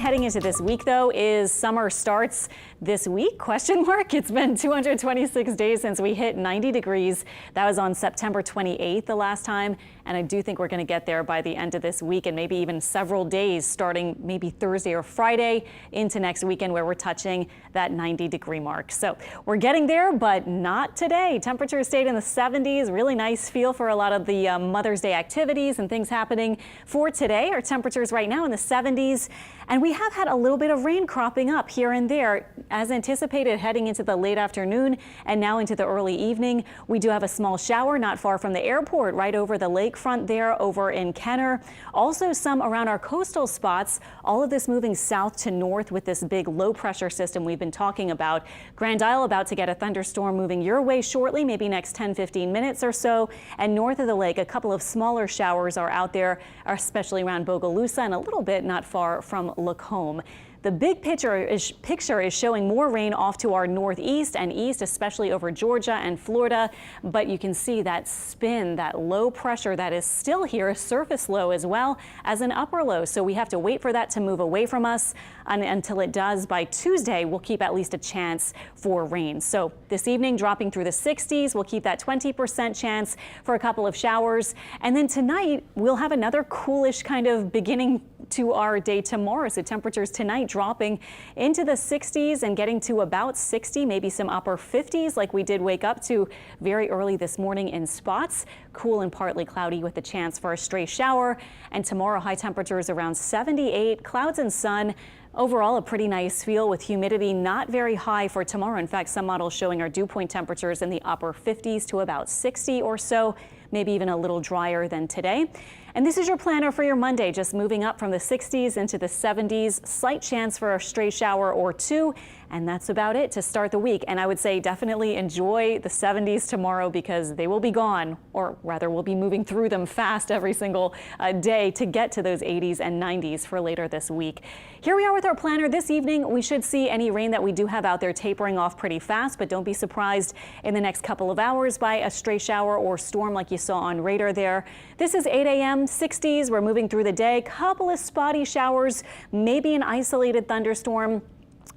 Heading into this week, though, is summer starts this week? Question mark. It's been 226 days since we hit 90 degrees. That was on September 28th the last time. And I do think we're going to get there by the end of this week and maybe even several days starting maybe Thursday or Friday into next weekend where we're touching that 90-degree mark. So we're getting there, but not today. Temperatures stayed in the 70s. Really nice feel for a lot of the Mother's Day activities and things happening for today. Our temperatures right now in the 70s. And we have had a little bit of rain cropping up here and there as anticipated heading into the late afternoon and now into the early evening. We do have a small shower not far from the airport right over the lakefront there over in Kenner. Also some around our coastal spots. All of this moving south to north with this big low pressure system we've been talking about. Grand Isle about to get a thunderstorm moving your way shortly, maybe next 10-15 minutes or so. And north of the lake, a couple of smaller showers are out there, especially around Bogalusa and a little bit not far from Lacombe. The big picture is showing more rain off to our northeast and east, especially over Georgia and Florida. But you can see that spin, that low pressure that is still here, a surface low as well as an upper low. So we have to wait for that to move away from us. And until it does by Tuesday, we'll keep at least a chance for rain. So this evening dropping through the 60s, we'll keep that 20% chance for a couple of showers. And then tonight we'll have another coolish kind of beginning to our day tomorrow. So temperatures tonight dropping into the 60s and getting to about 60, maybe some upper 50s like we did wake up to very early this morning in spots. Cool and partly cloudy with a chance for a stray shower. And tomorrow high temperatures around 78, clouds and sun. Overall, a pretty nice feel with humidity not very high for tomorrow. In fact, some models showing our dew point temperatures in the upper 50s to about 60 or so, maybe even a little drier than today. And this is your planner for your Monday, just moving up from the 60s into the 70s. Slight chance for a stray shower or two. And that's about it to start the week. And I would say definitely enjoy the 70s tomorrow because they will be gone, or rather we'll be moving through them fast every single day to get to those 80s and 90s for later this week. Here we are with our planner this evening. We should see any rain that we do have out there tapering off pretty fast, but don't be surprised in the next couple of hours by a stray shower or storm like you saw on radar there. This is 8 a.m. 60s. We're moving through the day. Couple of spotty showers, maybe an isolated thunderstorm.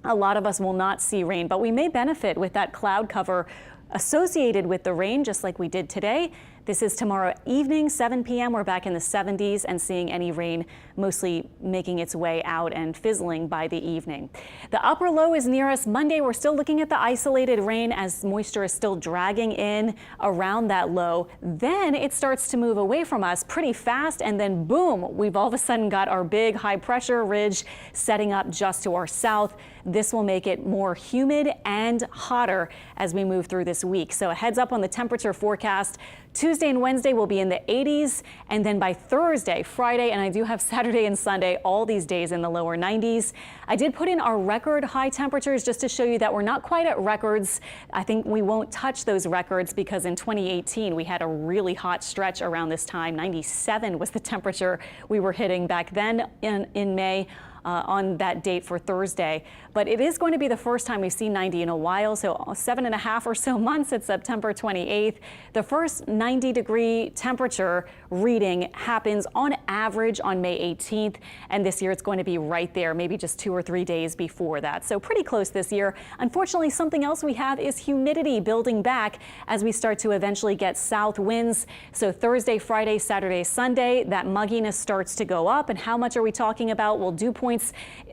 A lot of us will not see rain, but we may benefit with that cloud cover associated with the rain, just like we did today. This is tomorrow evening, 7 p.m. We're back in the 70s and seeing any rain mostly making its way out and fizzling by the evening. The upper low is near us Monday. We're still looking at the isolated rain as moisture is still dragging in around that low. Then it starts to move away from us pretty fast, and then boom, we've all of a sudden got our big high pressure ridge setting up just to our south. This will make it more humid and hotter as we move through this week. So a heads up on the temperature forecast. Tuesday and Wednesday will be in the 80s, and then by Thursday, Friday, and I do have Saturday and Sunday, all these days in the lower 90s. I did put in our record high temperatures just to show you that we're not quite at records. I think we won't touch those records because in 2018 we had a really hot stretch around this time. 97 was the temperature we were hitting back then in May. On that date for Thursday. But it is going to be the first time we've seen 90 in a while, so 7.5 or so months at September 28th. The first 90-degree temperature reading happens on average on May 18th, and this year it's going to be right there, maybe just 2 or 3 days before that. So pretty close this year. Unfortunately, something else we have is humidity building back as we start to eventually get south winds. So Thursday, Friday, Saturday, Sunday, that mugginess starts to go up. And how much are we talking about? Well, dew points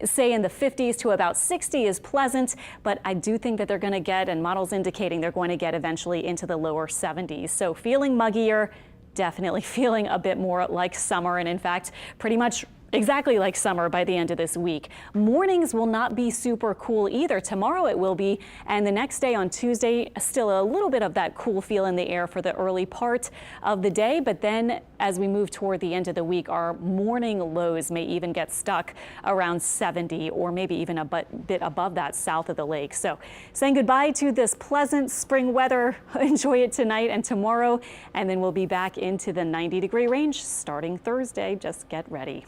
say in the 50s to about 60 is pleasant, but I do think that they're going to get, and models indicating they're going to get eventually into the lower 70s. So feeling muggier, definitely feeling a bit more like summer, and in fact, pretty much exactly like summer by the end of this week. Mornings will not be super cool either. Tomorrow it will be, and the next day on Tuesday, still a little bit of that cool feel in the air for the early part of the day. But then as we move toward the end of the week, our morning lows may even get stuck around 70 or maybe even a bit above that south of the lake. So saying goodbye to this pleasant spring weather. Enjoy it tonight and tomorrow, and then we'll be back into the 90-degree range starting Thursday. Just get ready.